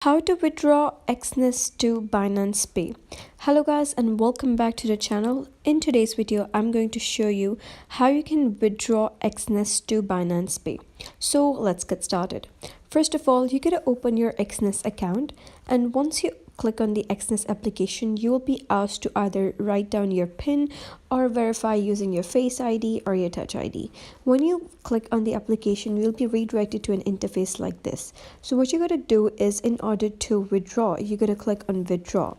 How to withdraw Exness to Binance Pay. Hello guys and welcome back to the channel. In today's video, I'm going to show you how you can withdraw Exness to Binance Pay. So let's get started. First of all, you gotta open your Exness account, and once you click on the Exness application, you will be asked to either write down your PIN or verify using your Face ID or your Touch ID. When you click on the application, you'll be redirected to an interface like this. So what you gotta do is, in order to withdraw, you gotta click on Withdraw.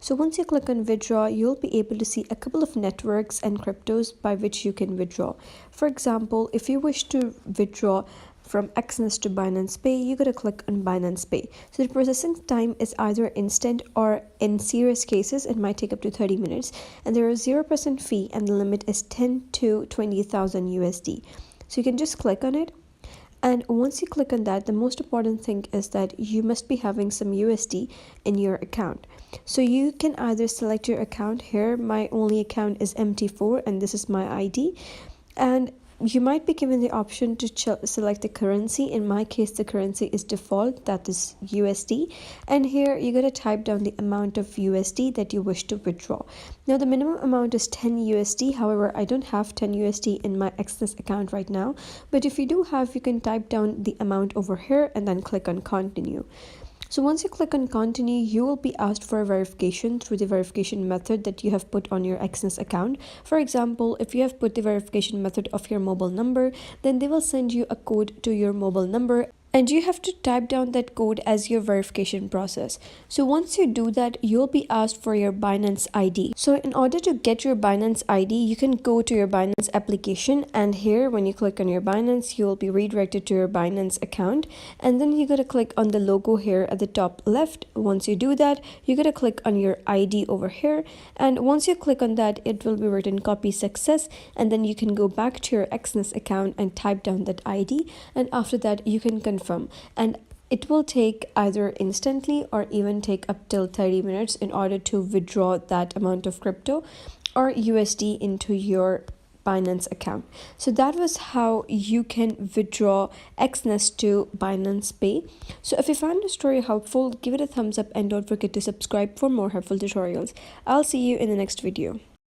So once you click on Withdraw, you'll be able to see a couple of networks and cryptos by which you can withdraw. For example, if you wish to withdraw from Exness to Binance Pay, you gotta click on Binance Pay. So the processing time is either instant, or in serious cases it might take up to 30 minutes, and there is 0% fee, and the limit is 10 to 20,000 USD. So you can just click on it. And once you click on that, the most important thing is that you must be having some USD in your account. So you can either select your account. Here my only account is MT4 and this is my ID, and you might be given the option to select the currency. In my case, the currency is default, that is USD, and here you gotta type down the amount of USD that you wish to withdraw. Now the minimum amount is 10 USD. However, I don't have 10 USD in my Exness account right now, but if you do have, you can type down the amount over here and then click on continue. So once you click on continue, you will be asked for a verification through the verification method that you have put on your Exness account. For example, if you have put the verification method of your mobile number, then they will send you a code to your mobile number, and you have to type down that code as your verification process. So once you do that, you'll be asked for your Binance ID. So in order to get your Binance ID, you can go to your Binance application, and here when you click on your Binance, you will be redirected to your Binance account, and then you gotta click on the logo here at the top left. Once you do that, you gotta click on your ID over here, and once you click on that, it will be written copy success, and then you can go back to your Exness account and type down that ID, and after that you can confirm, and it will take either instantly or even take up till 30 minutes in order to withdraw that amount of crypto or USD into your Binance account. So that was how you can withdraw Exness to Binance Pay. So if you found this story helpful, give it a thumbs up and don't forget to subscribe for more helpful tutorials. I'll see you in the next video.